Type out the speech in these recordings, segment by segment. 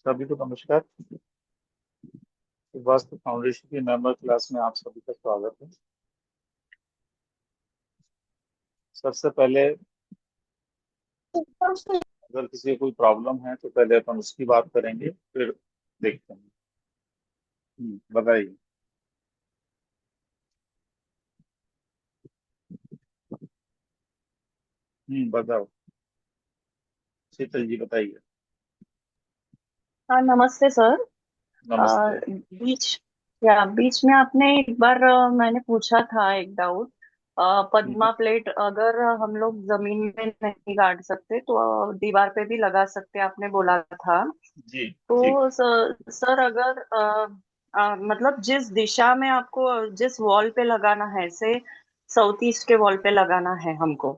सभी को नमस्कार। वास्तु फाउंडेशन की मेंबर क्लास में आप सभी का स्वागत है। सबसे पहले अगर किसी को कोई प्रॉब्लम है तो पहले अपन उसकी बात करेंगे, फिर देखते हैं। बताइए। बताओ। शीतल जी बताइए। हाँ, नमस्ते सर। नमस्ते। बीच बीच में आपने एक बार मैंने पूछा था एक डाउट। हम्म, पद्मा प्लेट अगर हम लोग जमीन में नहीं गाड़ सकते तो दीवार पे भी लगा सकते, आपने बोला था। जी जी। तो सर अगर मतलब जिस दिशा में आपको जिस वॉल पे लगाना है, से साउथ ईस्ट के वॉल पे लगाना है हमको,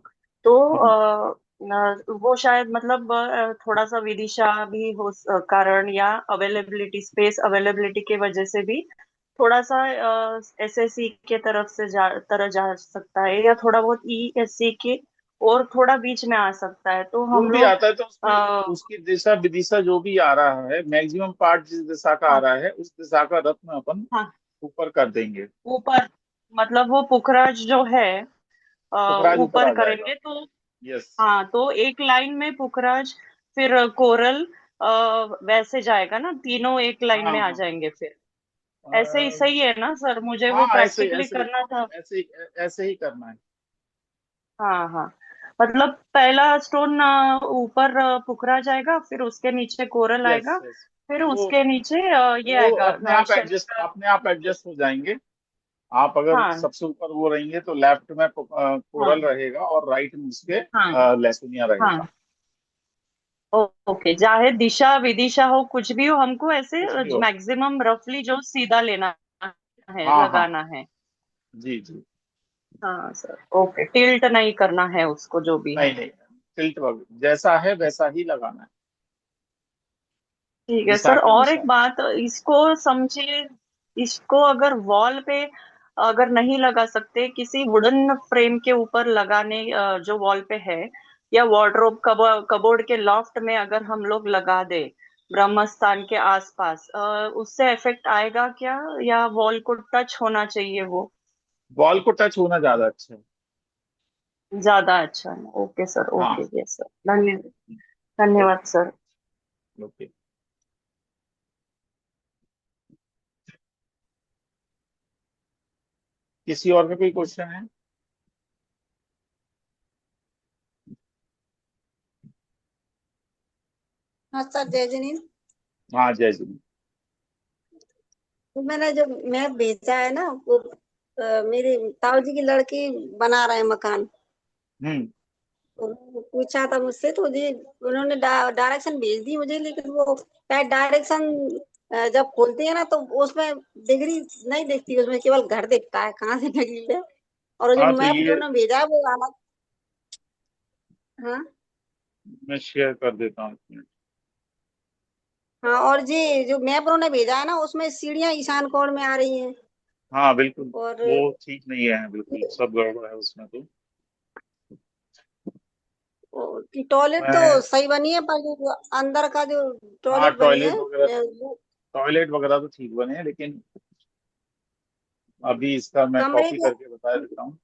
तो हम्म, वो शायद मतलब थोड़ा सा विदिशा भी हो कारण, या अवेलेबिलिटी, स्पेस अवेलेबिलिटी के वजह से भी थोड़ा सा एसएससी के तरह जा सकता है, या थोड़ा बहुत ईएससी के और थोड़ा बीच में आ सकता है, तो जो हम भी लोग आता है तो उसकी आ, उसकी दिशा विदिशा जो भी आ रहा है, मैक्सिमम पार्ट जिस दिशा का आ हाँ रहा है उस दिशा का रत्न अपन हाँ, ऊपर कर देंगे। ऊपर, मतलब वो पुखराज जो है पुखराज ऊपर ऊपर आ जाएगा। करेंगे तो। यस। हाँ, तो एक लाइन में पुखराज, फिर कोरल, वैसे जाएगा ना, तीनों एक लाइन हाँ में आ हाँ। जाएंगे फिर। ऐसे ही अ, सही है ना सर? मुझे वो हाँ, ऐसे प्रैक्टिकली ऐसे करना था। ऐसे ऐसे ही करना है। हाँ हाँ, मतलब पहला स्टोन ऊपर पुखरा जाएगा, फिर उसके नीचे कोरल यस आएगा, यस। फिर वो उसके नीचे ये वो आएगा शनि का। अपने आप एडजस्ट हो जाएंगे। आप अगर हाँ सबसे ऊपर वो रहेंगे तो लेफ्ट में कोरल हाँ रहेगा और राइट में उसके हाँ लहसुनिया रहेगा। हाँ। ओके, चाहे दिशा विदिशा हो, कुछ भी हो, हमको ऐसे कुछ भी हो। मैक्सिमम रफली जो सीधा लेना है, हाँ हाँ। लगाना है। जी जी। हाँ सर, ओके, टिल्ट नहीं करना है उसको, जो भी है। नहीं नहीं, टिल्ट वगैरह जैसा है वैसा ही लगाना है, ठीक है दिशा सर, के और एक अनुसार। बात इसको समझिए। इसको अगर वॉल पे अगर नहीं लगा सकते, किसी वुडन फ्रेम के ऊपर लगाने, जो वॉल पे है, या वार्डरोब कबोर्ड के लॉफ्ट में अगर हम लोग लगा दे, ब्रह्म स्थान के आसपास, उससे इफेक्ट आएगा क्या, या वॉल को टच होना चाहिए वो? बॉल को टच होना ज्यादा अच्छा है। ज्यादा अच्छा है? ओके सर, ओके, हाँ। यस सर, धन्यवाद। ओके। धन्यवाद सर। ओके। किसी और का कोई क्वेश्चन है? हाँ सर, जय जनीन। हाँ, जय जी। तो मैंने जो मैप भेजा है ना, वो मेरी ताऊ जी की लड़की बना रहे हैं मकान। हम्म। तो वो पूछा था मुझसे, तो जी उन्होंने डायरेक्शन भेज दी मुझे, लेकिन वो शायद डायरेक्शन जब खोलते हैं ना तो उसमें डिग्री नहीं दिखती, उसमें केवल घर दिखता है कहाँ से डिग्री है। और जो हाँ तो मैप जो ये उन्होंने भेजा है वो अलग। हाँ मैं शेयर कर देता हूँ इसमें। हाँ, और जी जो मैप उन्होंने भेजा है ना, उसमें सीढ़ियाँ ईशान कोण में आ रही हैं। हाँ बिल्कुल। और वो ठीक नहीं है, बिल्कुल सब गड़बड़ है उसमें तो। टॉयलेट तो मैं सही बनी है, पर जो अंदर का जो हाँ, टॉयलेट बनी है वो टॉयलेट वगैरह तो ठीक बने हैं, लेकिन अभी इसका मैं कमरे कॉपी के। करके बता देता हूँ।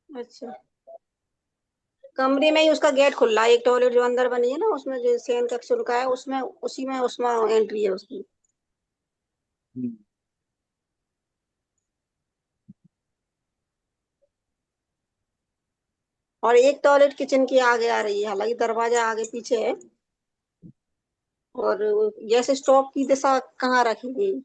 अच्छा, कमरे में ही उसका गेट खुला है, एक टॉयलेट जो अंदर बनी है ना, उसमें जो सेन कक्ष का है, उसमें उसी में उसमें एंट्री है उसकी। हम्म, और एक टॉयलेट किचन की आगे आ रही है, हालांकि दरवाजा आगे पीछे है। और गैस स्टोव की दिशा कहाँ रखी गई?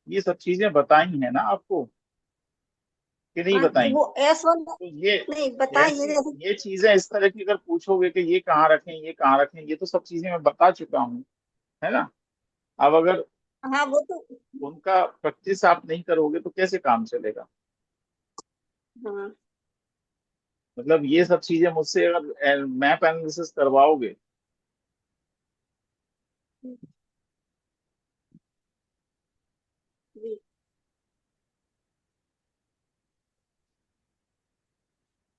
ये सब चीजें बताई हैं ना आपको कि नहीं हाँ, बताई? वो S1। तो ये नहीं बताइए ऐसी जैसे। ये चीजें इस तरह की अगर पूछोगे कि ये कहाँ रखें ये कहाँ रखें, ये तो सब चीजें मैं बता चुका हूँ, है ना? अब अगर हाँ वो तो। उनका प्रैक्टिस आप नहीं करोगे तो कैसे काम चलेगा? हाँ मतलब ये सब चीजें मुझसे अगर मैप एनालिसिस करवाओगे। जी।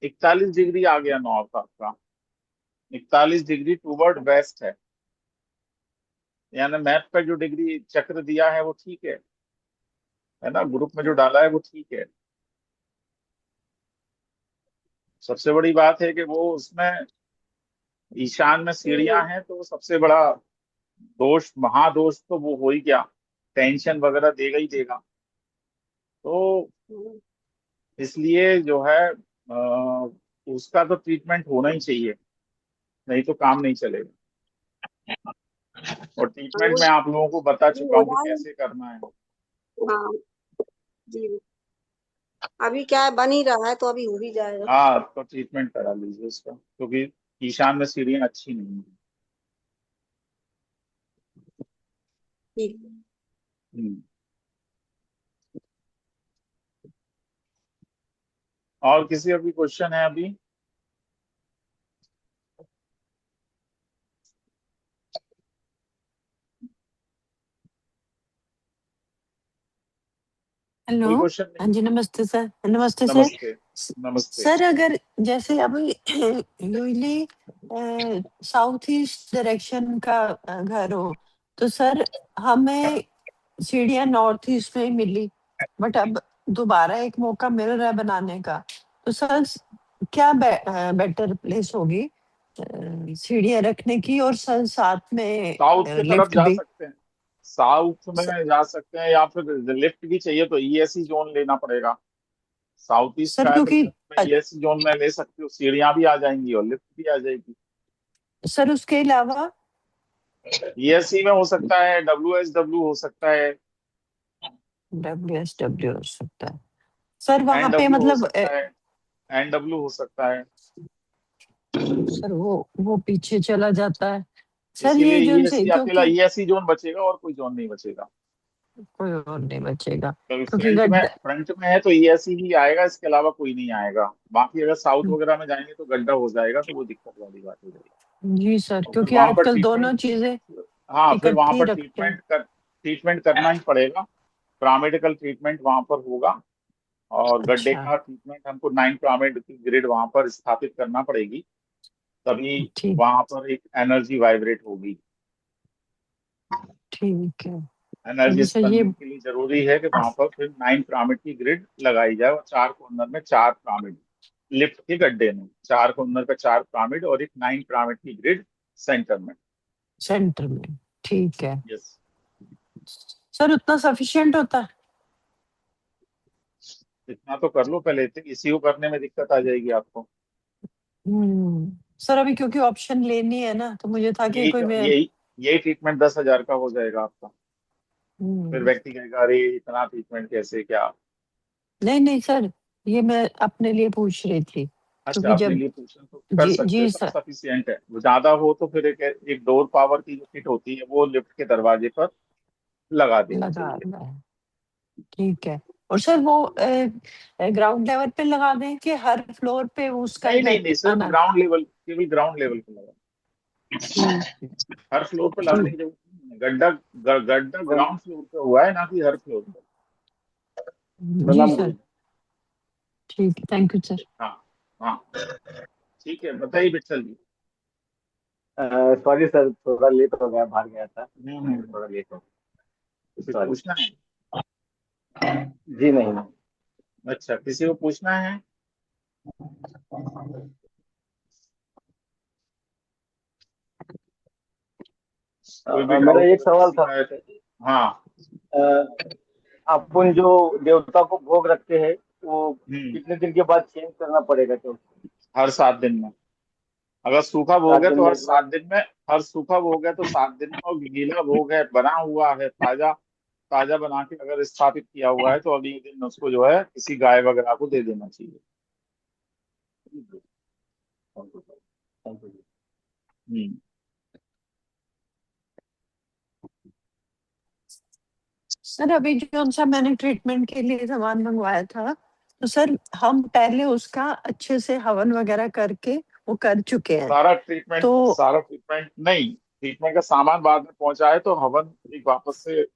41 डिग्री आ गया नॉर्थ आपका। 41 डिग्री टूवर्ड वेस्ट है। यानी मैप का जो डिग्री चक्र दिया है वो ठीक है ना, ग्रुप में जो डाला है वो ठीक है। सबसे बड़ी बात है कि वो उसमें ईशान में सीढ़ियां हैं, तो सबसे बड़ा दोष, महादोष तो वो हो ही गया, टेंशन वगैरह देगा ही देगा। तो इसलिए जो है उसका तो ट्रीटमेंट होना ही चाहिए, नहीं तो काम नहीं चलेगा। और ट्रीटमेंट में आप लोगों को बता चुका हो हूँ कि जाए। कैसे करना है। हाँ जी, अभी क्या है, बन ही रहा है तो अभी हो ही जाएगा। हाँ, तो ट्रीटमेंट करा लीजिए उसका, क्योंकि ईशान में सीढ़ियाँ अच्छी नहीं है। ठीक। हम्म। और किसी अभी क्वेश्चन है अभी? हेलो। कोई क्वेश्चन हाँ नहीं? जी, नमस्ते सर। नमस्ते सर। नमस्ते। नमस्ते। सर, अगर जैसे अभी यूजली साउथ ईस्ट डायरेक्शन का घर हो, तो सर हमें सीढ़ियाँ नॉर्थ ईस्ट में ही मिली, बट अब दोबारा एक मौका मिल रहा है बनाने का, तो सर क्या बेटर प्लेस होगी सीढ़ियाँ रखने की, और सर साथ में साउथ की तरफ लिफ्ट जा भी। सकते हैं, साउथ में जा सकते हैं, या फिर लिफ्ट भी चाहिए तो ईएससी जोन लेना पड़ेगा। साउथ ईस्ट सर का है तो क्योंकि लिफ्ट में ईएससी जोन में ले सकते हो, सीढ़ियां भी आ जाएंगी और लिफ्ट भी आ जाएगी। सर उसके अलावा ईएससी में हो सकता है, डब्ल्यूएसडब्ल्यू हो सकता है, WSW हो सकता है सर वहां पे, एनडब्ल्यू हो मतलब सकता है, एनडब्ल्यू हो सकता है। सर वो पीछे चला जाता है सर, इसीलिए ये जो से ईएससी, अकेला क्योंकि ईएससी जोन बचेगा और कोई जोन नहीं बचेगा। कोई और नहीं बचेगा, तो क्योंकि फ्रंट में, गड्ढा। फ्रंट में है तो ईएससी ही आएगा, इसके अलावा कोई नहीं आएगा। बाकी अगर साउथ वगैरह में जाएंगे तो गड्ढा हो जाएगा, तो वो दिक्कत वाली बात हो जाएगी। जी सर, और फिर क्योंकि वहां पर आजकल दोनों ट्रीटमेंट, चीजें हाँ फिर वहां इकट्ठी पर रखते हैं। ट्रीटमेंट करना ही पड़ेगा। प्रामेडिकल ट्रीटमेंट वहां पर होगा, और गड्ढे अच्छा, का ट्रीटमेंट हमको 9 प्रामेड की ग्रिड वहां पर स्थापित करना पड़ेगी, तभी ठीक। वहां पर एक एनर्जी वाइब्रेट होगी। ठीक है। एनर्जी तो सर ये बनने के लिए जरूरी है कि वहां पर फिर 9 प्रामिड की ग्रिड लगाई जाए, और 4 कॉर्नर में 4 प्रामिड, लिफ्ट के गड्ढे में 4 कॉर्नर पे 4 प्रामिड, और एक 9 प्रामिड की ग्रिड सेंटर में। सेंटर में। ठीक है यस। सर, उतना सफिशिएंट होता है। इतना तो कर लो पहले, इसी करने में दिक्कत आ जाएगी आपको। सर अभी क्योंकि ऑप्शन लेनी है ना, तो मुझे था कि यही कोई मैं। यही यही ट्रीटमेंट 10,000 का हो जाएगा आपका। फिर हम्म, व्यक्ति कहेगा अरे इतना ट्रीटमेंट कैसे क्या। नहीं नहीं सर, ये मैं अपने लिए पूछ रही थी, अच्छा, क्योंकि अपने जब। लिए पूछना तो कर जी सकते हैं, जी तब सर। सफिशियंट है। वो ज्यादा हो तो फिर एक डोर पावर की जो किट होती है वो लिफ्ट के दरवाजे पर लगा देनी लगा चाहिए। रहा है। ठीक है। और सर वो ग्राउंड लेवल पे लगा दें कि हर फ्लोर पे उसका नहीं नहीं नहीं, इफेक्ट सिर्फ आना। ग्राउंड लेवल, केवल ग्राउंड लेवल पे लगा। ठीक है। हर फ्लोर पे लगाने ठीक। की जरूरत नहीं है। गड्ढा ग्राउंड फ्लोर पे हुआ है, ना कि हर फ्लोर पे। जी सर। ठीक है, थैंक यू सर। हाँ। हाँ, ठीक है, बताइए विठल जी। सॉरी सर, थोड़ा लेट हो गया, बाहर गया था। थोड़ा लेट हो, कुछ सॉरी। पूछना है? जी नहीं। अच्छा, किसी को पूछना है? कोई भी मेरा डाउट एक अगर सवाल किसी था। का है तो। हाँ। अ, अपन जो देवता को भोग रखते हैं, वो हम्म। कितने दिन के बाद चेंज करना पड़ेगा? तो हर 7 दिन में। अगर सूखा भोग 7 है दिन तो में हर एक सात बार? दिन में हर सूखा भोग है तो 7 दिन में, और गीला भोग है, बना हुआ है, ताजा ताजा बना के अगर स्थापित किया हुआ है तो अगले दिन उसको जो है किसी गाय वगैरह को दे देना चाहिए। हम्म। सर अभी जो सा मैंने ट्रीटमेंट के लिए सामान मंगवाया था, तो सर हम पहले उसका अच्छे से हवन वगैरह करके वो कर चुके हैं। तो सारा ट्रीटमेंट नहीं, ट्रीटमेंट का सामान बाद में पहुंचा है तो हवन एक वापस से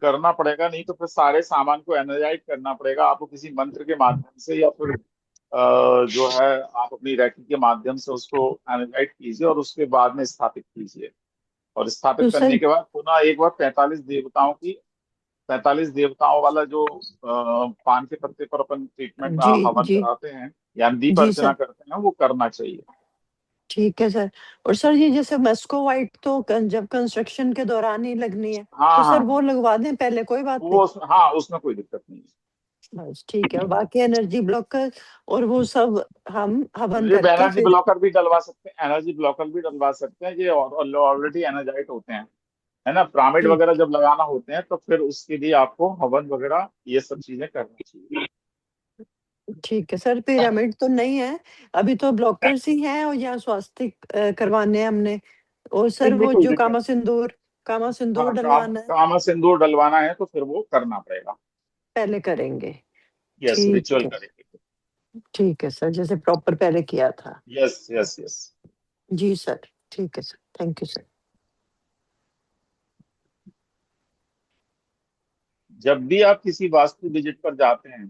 करना पड़ेगा, नहीं तो फिर सारे सामान को एनर्जाइज करना पड़ेगा आपको किसी मंत्र के माध्यम से, या फिर जो है आप अपनी रैकी के माध्यम से उसको एनर्जाइज कीजिए और उसके बाद में स्थापित कीजिए। और स्थापित तो करने सर के बाद पुनः एक बार 45 देवताओं वाला जो पान के पत्ते पर अपन ट्रीटमेंट जी हवन जी कराते हैं या दीप जी अर्चना सर, करते हैं वो करना चाहिए। ठीक है सर। और सर ये जैसे मस्को वाइट तो जब कंस्ट्रक्शन के दौरान ही लगनी है, हाँ तो हाँ सर वो हाँ, लगवा दें पहले, कोई बात नहीं। वो हाँ उसमें कोई दिक्कत नहीं है। बस ठीक है, और बाकी एनर्जी ब्लॉकर और वो सब हम हवन ये करके एनर्जी फिर। ब्लॉकर भी डलवा सकते हैं, एनर्जी ब्लॉकर भी डलवा सकते हैं, ये ऑलरेडी एनर्जाइट होते हैं, है ना। पिरामिड वगैरह ठीक, जब लगाना होते हैं तो फिर उसके लिए आपको हवन वगैरह ये सब चीजें करनी चाहिए। ठीक है सर, पिरामिड तो नहीं है अभी, तो ब्लॉकर्स ही हैं, और यहाँ स्वास्तिक करवाने हैं हमने। और सर इनमें वो कोई जो दिक्कत नहीं। कामा सिंदूर हाँ, डलवाना है, कामा सिंदूर डलवाना है तो फिर वो करना पड़ेगा। पहले करेंगे। यस, ठीक रिचुअल है, करेंगे। ठीक है सर, जैसे प्रॉपर पहले किया था। Yes yes yes. जी सर, ठीक है सर, थैंक यू सर। जब भी आप किसी वास्तु विजिट पर जाते हैं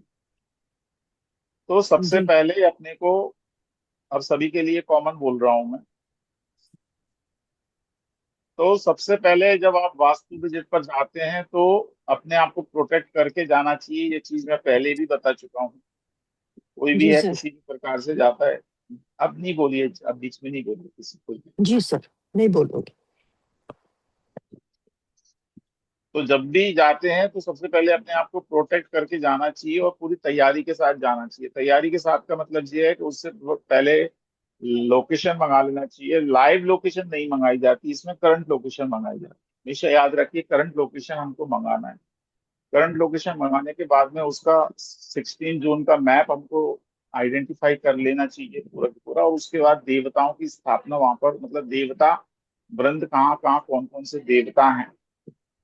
तो सबसे जी पहले अपने को, अब सभी के लिए कॉमन बोल रहा हूं मैं, तो सबसे पहले जब आप वास्तु विजिट पर जाते हैं तो अपने आप को प्रोटेक्ट करके जाना चाहिए। ये चीज मैं पहले भी बता चुका हूँ। कोई भी जी है सर, किसी भी प्रकार से जाता है, अब नहीं बोलिए, अब बीच में नहीं बोलिए किसी को। जी सर, नहीं बोलूंगी। तो जब भी जाते हैं तो सबसे पहले अपने आप को प्रोटेक्ट करके जाना चाहिए और पूरी तैयारी के साथ जाना चाहिए। तैयारी के साथ का मतलब ये है कि उससे पहले लोकेशन मंगा लेना चाहिए। लाइव लोकेशन नहीं मंगाई जाती, इसमें करंट लोकेशन मंगाई जाती है। हमेशा याद रखिए, करंट लोकेशन हमको मंगाना है। करंट लोकेशन मंगाने के बाद में उसका 16 जून का मैप हमको आइडेंटिफाई कर लेना चाहिए पूरा का पूरा। और उसके बाद देवताओं की स्थापना वहां पर, मतलब देवता वृंद कहाँ कहाँ कौन कौन से देवता हैं,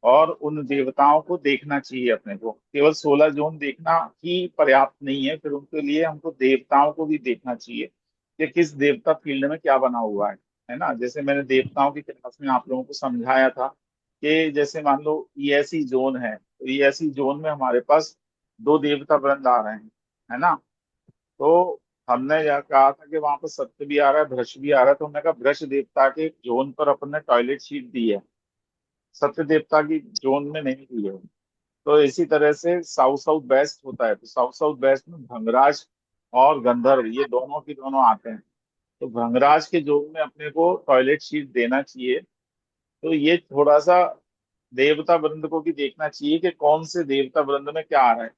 और उन देवताओं को देखना चाहिए। अपने को केवल 16 जोन देखना ही पर्याप्त नहीं है, फिर उनके लिए हमको देवताओं को भी देखना चाहिए कि किस देवता फील्ड में क्या बना हुआ है ना। जैसे मैंने देवताओं की क्लास में आप लोगों को समझाया था कि जैसे मान लो ईएसई जोन है, तो ईएसई जोन में हमारे पास दो देवता वृंद आ रहे हैं, है ना। तो हमने यह कहा था कि वहां पर सत्य भी आ रहा है, भ्रश भी आ रहा है, तो हमने कहा भ्रश देवता के जोन पर अपन ने टॉयलेट सीट दी है, सत्य देवता की जोन में नहीं दी है। तो इसी तरह से साउथ साउथ वेस्ट होता है, तो साउथ साउथ वेस्ट में भंगराज और गंधर्व ये दोनों की दोनों आते हैं। तो भंगराज के जोन में अपने को टॉयलेट सीट देना चाहिए। तो ये थोड़ा सा देवता वृंद को भी देखना चाहिए कि कौन से देवता वृंद में क्या आ रहा है,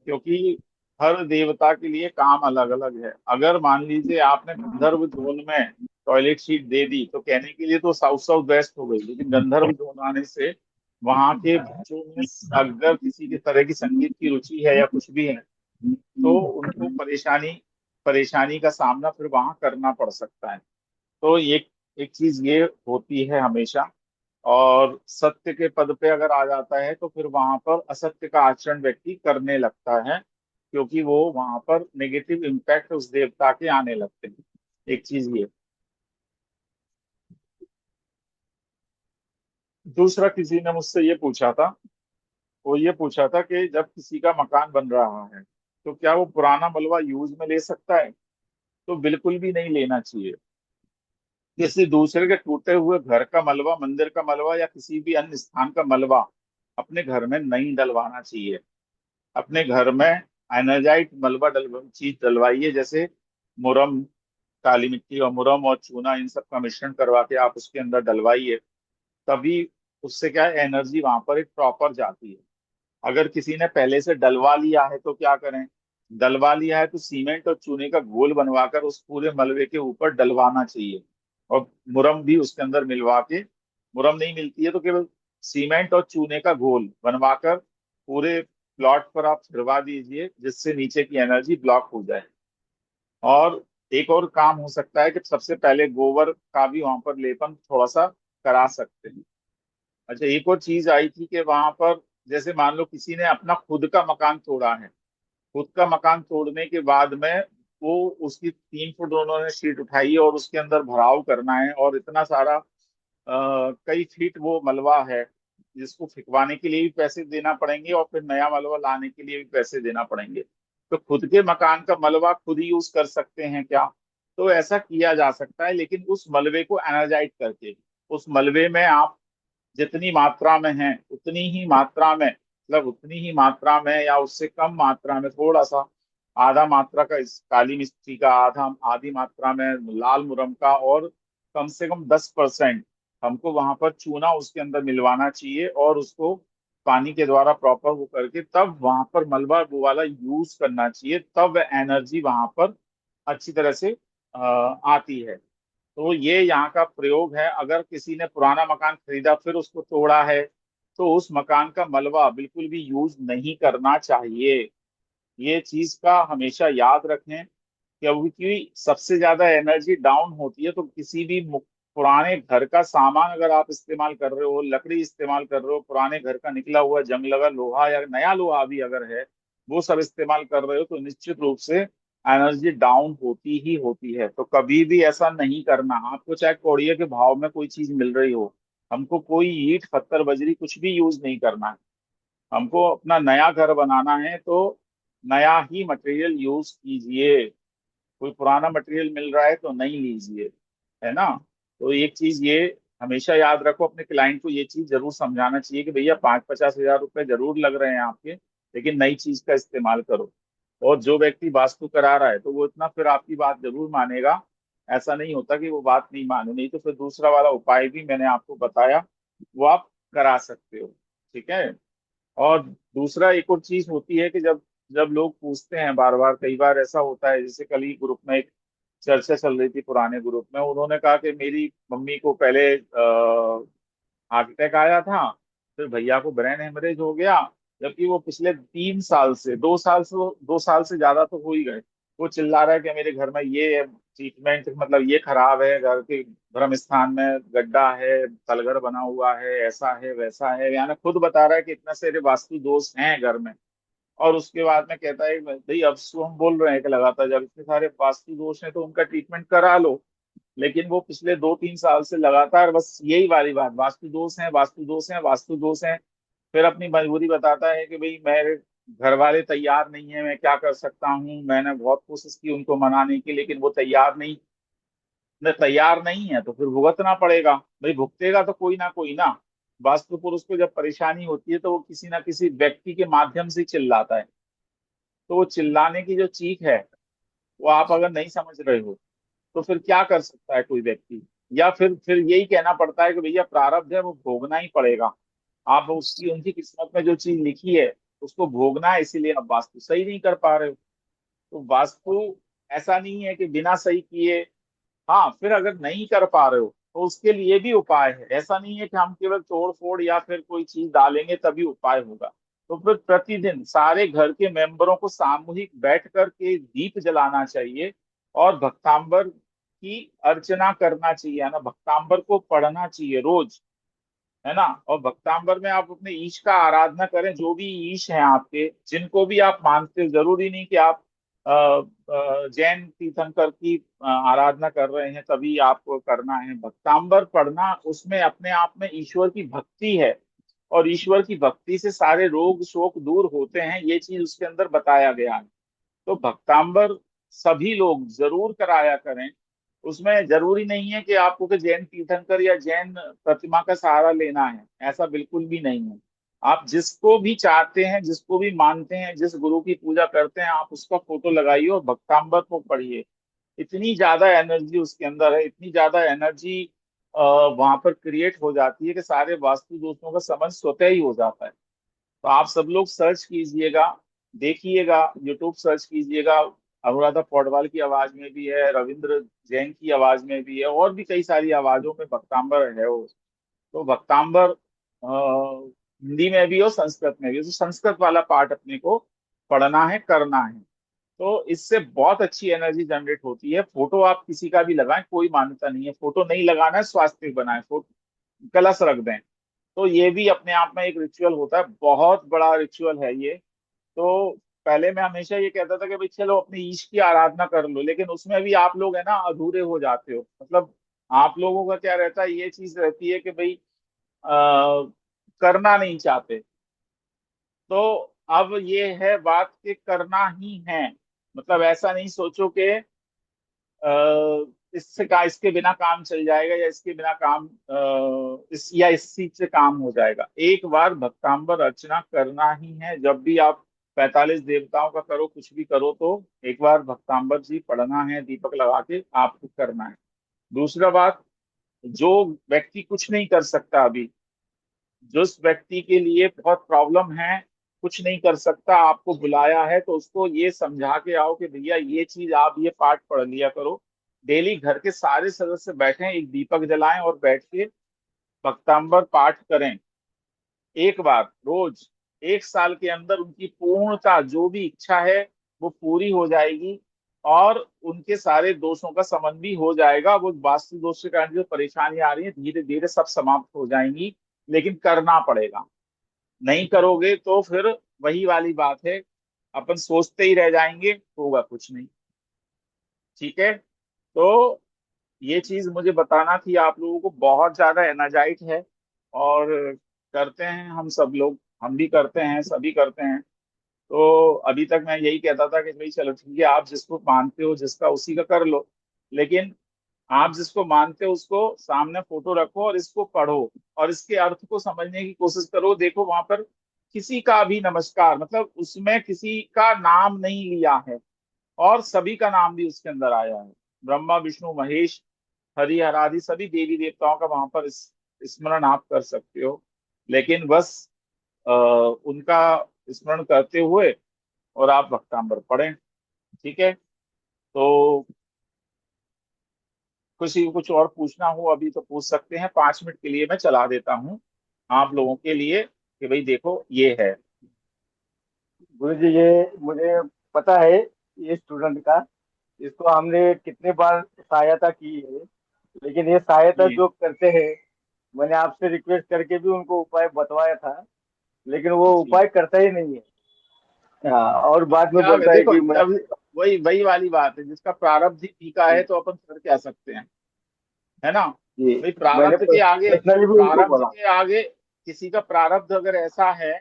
क्योंकि हर देवता के लिए काम अलग अलग है। अगर मान लीजिए आपने गंधर्व जोन में टॉयलेट सीट दे दी तो कहने के लिए तो साउथ साउथ वेस्ट हो गई, लेकिन गंधर्व जोन आने से वहां के बच्चों में अगर किसी की तरह की संगीत की रुचि है या कुछ भी है तो उनको परेशानी परेशानी का सामना फिर वहां करना पड़ सकता है। तो एक एक चीज ये होती है हमेशा। और सत्य के पद पे अगर आ जाता है तो फिर वहां पर असत्य का आचरण व्यक्ति करने लगता है, क्योंकि वो वहां पर नेगेटिव इम्पैक्ट उस देवता के आने लगते हैं। एक चीज ये। दूसरा किसी ने मुझसे ये पूछा था, वो ये पूछा था कि जब किसी का मकान बन रहा है तो क्या वो पुराना मलबा यूज में ले सकता है। तो बिल्कुल भी नहीं लेना चाहिए। किसी दूसरे के टूटे हुए घर का मलबा, मंदिर का मलबा या किसी भी अन्य स्थान का मलबा अपने घर में नहीं डलवाना चाहिए। अपने घर में एनर्जाइट मलबा चीज डलवाइए, जैसे मुरम, काली मिट्टी और मुरम और चूना इन सब का मिश्रण करवा के आप उसके अंदर डलवाइए। तभी उससे क्या है, एनर्जी वहां पर एक प्रॉपर जाती है। अगर किसी ने पहले से डलवा लिया है तो क्या करें, डलवा लिया है तो सीमेंट और चूने का घोल बनवाकर उस पूरे मलबे के ऊपर डलवाना चाहिए। और मुरम भी उसके अंदर मिलवा के, मुरम नहीं मिलती है तो केवल सीमेंट और चूने का घोल बनवाकर पूरे प्लॉट पर आप फिरवा दीजिए, जिससे नीचे की एनर्जी ब्लॉक हो जाए। और एक और काम हो सकता है कि सबसे पहले गोबर का भी वहां पर लेपन थोड़ा सा करा सकते हैं। अच्छा, एक और चीज आई थी कि वहां पर जैसे मान लो किसी ने अपना खुद का मकान तोड़ा है, खुद का मकान तोड़ने के बाद में वो उसकी 3 फुट उन्होंने शीट उठाई है और उसके अंदर भराव करना है, और इतना सारा कई फीट वो मलबा है जिसको फिकवाने के लिए भी पैसे देना पड़ेंगे और फिर नया मलबा लाने के लिए भी पैसे देना पड़ेंगे। तो खुद के मकान का मलबा खुद ही यूज कर सकते हैं क्या। तो ऐसा किया जा सकता है, लेकिन उस मलबे को एनर्जाइट करके, उस मलबे में आप जितनी मात्रा में हैं उतनी ही मात्रा में, मतलब उतनी ही मात्रा में या उससे कम मात्रा में, थोड़ा सा आधा मात्रा का इस काली मिट्टी का, आधी मात्रा में लाल मुरम का, और कम से कम 10% हमको वहां पर चूना उसके अंदर मिलवाना चाहिए, और उसको पानी के द्वारा प्रॉपर वो करके तब वहां पर मलबा वो वाला यूज करना चाहिए, तब एनर्जी वहां पर अच्छी तरह से आती है। तो ये यहाँ का प्रयोग है। अगर किसी ने पुराना मकान खरीदा फिर उसको तोड़ा है, तो उस मकान का मलबा बिल्कुल भी यूज नहीं करना चाहिए। ये चीज का हमेशा याद रखें, क्योंकि सबसे ज्यादा एनर्जी डाउन होती है तो किसी भी पुराने घर का सामान अगर आप इस्तेमाल कर रहे हो, लकड़ी इस्तेमाल कर रहे हो, पुराने घर का निकला हुआ जंग लगा लोहा या नया लोहा भी अगर है, वो सब इस्तेमाल कर रहे हो, तो निश्चित रूप से एनर्जी डाउन होती ही होती है। तो कभी भी ऐसा नहीं करना। आपको चाहे कौड़िया के भाव में कोई चीज मिल रही हो, हमको कोई ईंट पत्थर बजरी कुछ भी यूज नहीं करना है। हमको अपना नया घर बनाना है तो नया ही मटेरियल यूज कीजिए। कोई पुराना मटेरियल मिल रहा है तो नहीं लीजिए, है ना। तो एक चीज ये हमेशा याद रखो, अपने क्लाइंट को ये चीज जरूर समझाना चाहिए कि भैया 5-50 हजार रुपए जरूर लग रहे हैं आपके, लेकिन नई चीज का इस्तेमाल करो। और जो व्यक्ति वास्तु करा रहा है तो वो इतना फिर आपकी बात जरूर मानेगा। ऐसा नहीं होता कि वो बात नहीं माने, नहीं तो फिर दूसरा वाला उपाय भी मैंने आपको बताया, वो आप करा सकते हो। ठीक है। और दूसरा एक और चीज होती है कि जब जब लोग पूछते हैं बार बार, कई बार ऐसा होता है, जैसे कल ही ग्रुप में एक चर्चा चल रही थी, पुराने ग्रुप में उन्होंने कहा कि मेरी मम्मी को पहले हार्ट अटैक आया था, फिर भैया को ब्रेन हेमरेज हो गया, जबकि वो पिछले 3 साल से 2 साल से 2 साल से ज्यादा तो हो ही गए, वो चिल्ला रहा है कि मेरे घर में ये ट्रीटमेंट, मतलब ये खराब है, घर के धर्म स्थान में गड्ढा है, तलघर बना हुआ है, ऐसा है वैसा है, यानी खुद बता रहा है कि इतने सारे वास्तु दोष हैं घर में। और उसके बाद में कहता है भाई अब तो हम बोल रहे हैं कि लगातार जब इतने सारे वास्तु दोष हैं तो उनका ट्रीटमेंट करा लो। लेकिन वो पिछले 2-3 साल से लगातार बस यही वाली बात, वास्तु दोष है, वास्तु दोष है, वास्तु दोष है। फिर अपनी मजबूरी बताता है कि भाई मेरे घर वाले तैयार नहीं है, मैं क्या कर सकता हूँ, मैंने बहुत कोशिश की उनको मनाने की लेकिन वो तैयार नहीं है, तो फिर भुगतना पड़ेगा। भाई भुगतेगा तो कोई ना। वास्तु पुरुष को जब परेशानी होती है तो वो किसी ना किसी व्यक्ति के माध्यम से चिल्लाता है। तो वो चिल्लाने की जो चीख है, वो आप अगर नहीं समझ रहे हो तो फिर क्या कर सकता है कोई व्यक्ति, या फिर यही कहना पड़ता है कि भैया प्रारब्ध है वो भोगना ही पड़ेगा। आप उसकी उनकी किस्मत में जो चीज लिखी है उसको भोगना है, इसीलिए आप वास्तु सही नहीं कर पा रहे हो। तो वास्तु ऐसा नहीं है कि बिना सही किए। हाँ, फिर अगर नहीं कर पा रहे हो तो उसके लिए भी उपाय है। ऐसा नहीं है कि हम केवल तोड़ फोड़ या फिर कोई चीज डालेंगे तभी उपाय होगा। तो फिर प्रतिदिन सारे घर के मेंबरों को सामूहिक बैठ कर के दीप जलाना चाहिए, और भक्तांबर की अर्चना करना चाहिए, है ना, भक्तांबर को पढ़ना चाहिए रोज, है ना। और भक्तांबर में आप अपने ईश का आराधना करें, जो भी ईश हैं आपके, जिनको भी आप मानते हो, जरूरी नहीं कि आप जैन तीर्थंकर की आराधना कर रहे हैं तभी आपको करना है। भक्तांबर पढ़ना, उसमें अपने आप में ईश्वर की भक्ति है, और ईश्वर की भक्ति से सारे रोग शोक दूर होते हैं, ये चीज उसके अंदर बताया गया है। तो भक्तांबर सभी लोग जरूर कराया करें। उसमें जरूरी नहीं है कि आपको कि जैन तीर्थंकर या जैन प्रतिमा का सहारा लेना है, ऐसा बिल्कुल भी नहीं है। आप जिसको भी चाहते हैं, जिसको भी मानते हैं, जिस गुरु की पूजा करते हैं, आप उसका फोटो लगाइए और भक्तांबर को पढ़िए। इतनी ज्यादा एनर्जी उसके अंदर है, इतनी ज्यादा एनर्जी वहां पर क्रिएट हो जाती है कि सारे वास्तु दोषों का समझ स्वतः ही हो जाता है। तो आप सब लोग सर्च कीजिएगा, देखिएगा, यूट्यूब सर्च कीजिएगा। अनुराधा पौडवाल की आवाज में भी है, रविंद्र जैन की आवाज में भी है, और भी कई सारी आवाजों में भक्तांबर है वो। तो भक्तांबर हिंदी में भी और संस्कृत में भी, तो संस्कृत वाला पार्ट अपने को पढ़ना है, करना है। तो इससे बहुत अच्छी एनर्जी जनरेट होती है। फोटो आप किसी का भी लगाएं, कोई मान्यता नहीं है, फोटो नहीं लगाना है, स्वास्थ्य बनाए, फोटो कलश रख दें। तो ये भी अपने आप में एक रिचुअल होता है, बहुत बड़ा रिचुअल है ये। तो पहले मैं हमेशा ये कहता था कि भाई चलो अपनी ईश की आराधना कर लो, लेकिन उसमें भी आप लोग है ना अधूरे हो जाते हो। मतलब आप लोगों का क्या रहता है, ये चीज रहती है कि भाई करना नहीं चाहते। तो अब ये है बात कि करना ही है। मतलब ऐसा नहीं सोचो कि इसके बिना काम चल जाएगा, या इसके बिना काम इस चीज से काम हो जाएगा। एक बार भक्तांबर अर्चना करना ही है। जब भी आप 45 देवताओं का करो, कुछ भी करो, तो एक बार भक्तांबर जी पढ़ना है, दीपक लगा के आपको करना है। दूसरा बात, जो व्यक्ति कुछ नहीं कर सकता अभी, जिस व्यक्ति के लिए बहुत प्रॉब्लम है, कुछ नहीं कर सकता, आपको बुलाया है, तो उसको ये समझा के आओ कि भैया ये चीज आप ये पाठ पढ़ लिया करो। डेली घर के सारे सदस्य बैठें, एक दीपक जलाएं और बैठ के भक्तांबर पाठ करें। एक बार रोज, 1 साल के अंदर उनकी पूर्णता जो भी इच्छा है वो पूरी हो जाएगी, और उनके सारे दोषों का शमन भी हो जाएगा। वो वास्तु दोष के कारण जो परेशानियां आ रही है, धीरे धीरे सब समाप्त हो जाएंगी। लेकिन करना पड़ेगा, नहीं करोगे तो फिर वही वाली बात है, अपन सोचते ही रह जाएंगे, होगा कुछ नहीं। ठीक है, तो ये चीज मुझे बताना थी आप लोगों को। बहुत ज्यादा एनर्जाइट है, और करते हैं हम सब लोग, हम भी करते हैं, सभी करते हैं। तो अभी तक मैं यही कहता था कि भाई चलो ठीक है, आप जिसको मानते हो, जिसका उसी का कर लो। लेकिन आप जिसको मानते हो उसको सामने फोटो रखो और इसको पढ़ो, और इसके अर्थ को समझने की कोशिश करो। देखो वहां पर किसी का भी नमस्कार, मतलब उसमें किसी का नाम नहीं लिया है, और सभी का नाम भी उसके अंदर आया है। ब्रह्मा विष्णु महेश हरि हरादि सभी देवी देवताओं का वहां पर स्मरण आप कर सकते हो। लेकिन बस उनका स्मरण करते हुए और आप भक्तांबर पढ़ें। ठीक है, तो किसी को कुछ और पूछना हो अभी तो पूछ सकते हैं। 5 मिनट के लिए मैं चला देता हूँ आप लोगों के लिए, कि भाई देखो ये है। गुरु जी, ये मुझे पता है, ये स्टूडेंट का, इसको हमने कितने बार सहायता की है, लेकिन ये सहायता जी, जो करते हैं, मैंने आपसे रिक्वेस्ट करके भी उनको उपाय बतवाया था, लेकिन वो जी। उपाय करता ही नहीं है। हाँ, और बाद में क्या बोलता है देखो, कि मैं। जब वही वही वाली बात है, जिसका प्रारब्ध ही फीका है तो अपन कर क्या सकते हैं, है ना। जी, भाई मैंने प्रारब्ध के आगे, पर्सनली भी उनको प्रारब्ध बोला। के आगे किसी का प्रारब्ध अगर ऐसा है,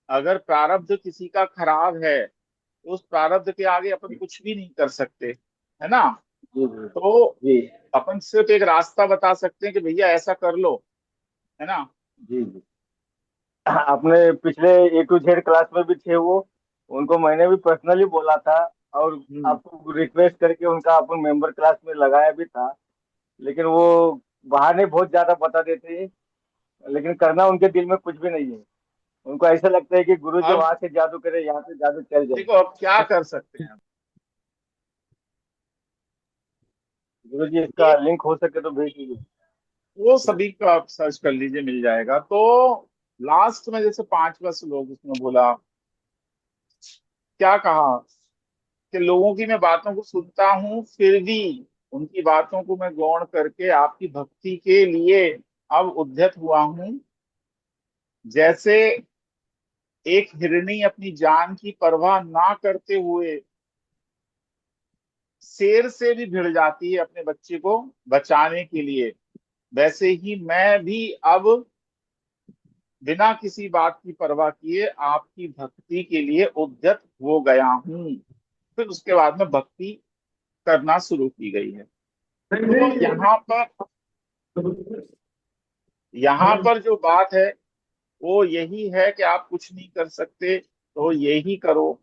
अगर प्रारब्ध किसी का खराब है, तो उस प्रारब्ध के आगे अपन कुछ भी नहीं कर सकते, है ना। जी जी तो जी अपन सिर्फ एक रास्ता बता सकते हैं कि भैया ऐसा कर लो, है ना। जी जी। अपने पिछले A to Z क्लास में भी थे वो, उनको मैंने भी पर्सनली बोला था, और हम्म। आपको रिक्वेस्ट करके उनका अपन मेंबर क्लास में लगाया भी था, लेकिन वो बहाने बहुत ज्यादा बता देते हैं, लेकिन करना उनके दिल में कुछ भी नहीं है। उनको ऐसा लगता है कि गुरु जी अब वहां से जादू करे, यहाँ से जादू चल जाए। देखो, अब क्या कर सकते हैं। गुरु जी, इसका एक, लिंक हो सके तो भेज दीजिए। वो सभी का आप सर्च कर लीजिए, मिल जाएगा। तो लास्ट में जैसे 5 श्लोक उसमें बोला, क्या कहा कि लोगों की मैं बातों को सुनता हूँ, फिर भी उनकी बातों को मैं गौण करके आपकी भक्ति के लिए अब उद्यत हुआ हूँ। जैसे एक हिरनी अपनी जान की परवाह ना करते हुए शेर से भी भिड़ जाती है अपने बच्चे को बचाने के लिए, वैसे ही मैं भी अब बिना किसी बात की परवाह किए आपकी भक्ति के लिए उद्यत हो गया हूँ। फिर उसके बाद में भक्ति करना शुरू की गई है। तो यहाँ पर जो बात है वो यही है कि आप कुछ नहीं कर सकते तो यही करो,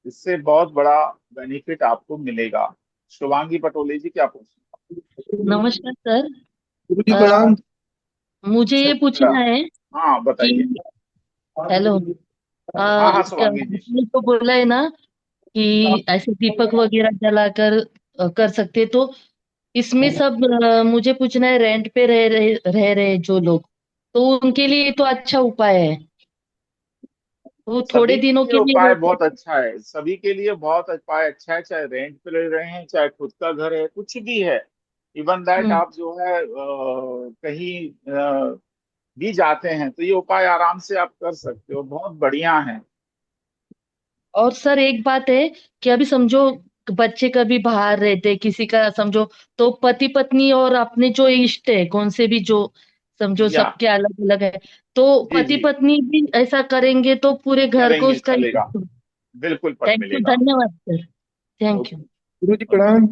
इससे बहुत बड़ा बेनिफिट आपको मिलेगा। शिवांगी पटोले जी, क्या पूछना। नमस्कार सर। गुरु जी अ, प्रणाम। मुझे ये पूछना है हाँ कि बताइए। हेलो, हाँ हाँ शिवांगी जी। आपने तो बोला है ना कि ऐसे दीपक वगैरह जलाकर कर सकते, तो इसमें सब मुझे पूछना है, रेंट पे रह रहे जो लोग, तो उनके लिए तो अच्छा उपाय है, वो थोड़े सभी के दिनों लिए के लिए उपाय रहते। बहुत अच्छा है, सभी के लिए बहुत उपाय अच्छा है, चाहे रेंट पे रह रहे हैं, चाहे खुद का घर है, कुछ भी है। इवन दैट हम्म। आप जो है कहीं भी जाते हैं तो ये उपाय आराम से आप कर सकते हो, बहुत बढ़िया है। और सर एक बात है कि अभी समझो बच्चे कभी बाहर रहते, किसी का समझो, तो पति पत्नी और अपने जो इष्ट है कौन से भी, जो समझो या सबके अलग अलग है, तो जी पति जी, पत्नी भी ऐसा करेंगे तो पूरे घर को करेंगे उसका। चलेगा, बिल्कुल पट थैंक यू, मिलेगा। धन्यवाद सर। Thank you. ओके। गुरु जी प्रणाम।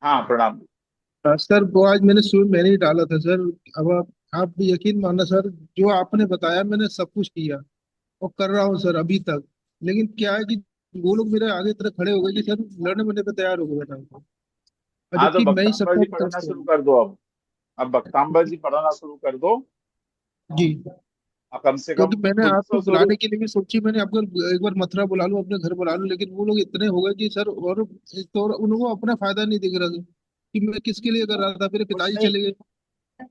हाँ प्रणाम। सर वो आज मैंने ही डाला था सर। अब आप यकीन मानना सर, जो आपने बताया मैंने सब कुछ किया और कर रहा हूँ सर अभी तक। लेकिन क्या है कि वो लोग मेरे आगे तरह खड़े हो गए कि सर लड़ने मरने पे तैयार हो गए था, और हाँ, तो जबकि मैं ही बख्ताम्बर सबका जी तरफ पढ़ना से शुरू हूँ। कर दो अब बख्ताम्बर जी पढ़ना शुरू कर दो। जी। अब कम से कम क्योंकि मैंने खुद आपको तो शुरू। बुलाने के लिए भी सोची, मैंने आपको एक बार मथुरा बुला लूं, अपने घर बुला लूं, लेकिन वो लोग इतने हो गए कि सर, और एक तो और उनको अपना फायदा नहीं दिख रहा था कि मैं किसके लिए कर रहा था। मेरे कुछ पिताजी नहीं चले गए।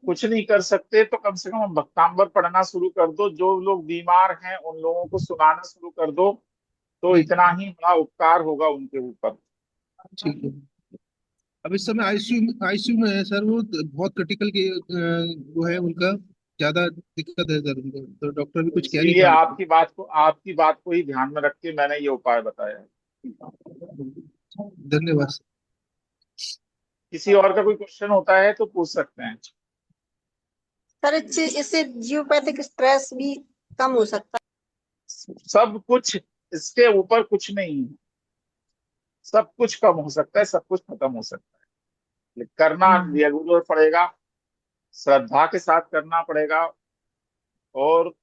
कुछ नहीं कर सकते तो कम से कम भक्तांबर पढ़ना शुरू कर दो, जो लोग बीमार हैं उन लोगों को सुनाना शुरू कर दो, तो जी इतना ही बड़ा उपकार होगा उनके ऊपर। ठीक है। अब इस समय आईसीयू आईसीयू में है सर, वो बहुत क्रिटिकल के वो है उनका, ज्यादा दिक्कत है सर उनको, तो डॉक्टर भी तो कुछ कह नहीं इसीलिए पा रहे। आपकी बात को ही ध्यान में रख के मैंने ये उपाय बताया है। धन्यवाद सर। किसी और का कोई क्वेश्चन होता है तो पूछ सकते हैं। सर इससे इससे जियोपैथिक स्ट्रेस भी कम हो सकता सब कुछ, इसके ऊपर कुछ नहीं है। सब कुछ कम हो सकता है, सब कुछ खत्म हो सकता है। करना हम्म। रेगुलर पड़ेगा, श्रद्धा के साथ करना पड़ेगा, और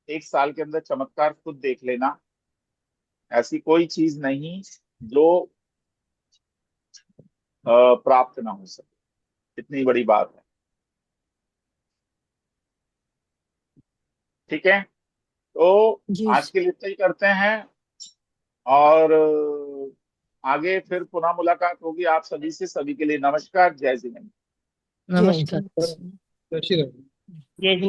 1 साल के अंदर चमत्कार खुद देख लेना। ऐसी कोई चीज नहीं जो प्राप्त ना हो सके, इतनी बड़ी बात है। ठीक है, तो जी आज के लिए इतना ही करते हैं, और आगे फिर पुनः मुलाकात होगी आप सभी से। सभी के लिए नमस्कार, जय जिनेन्द्र। जय नमस्कार। जय। जय श्री राम। जय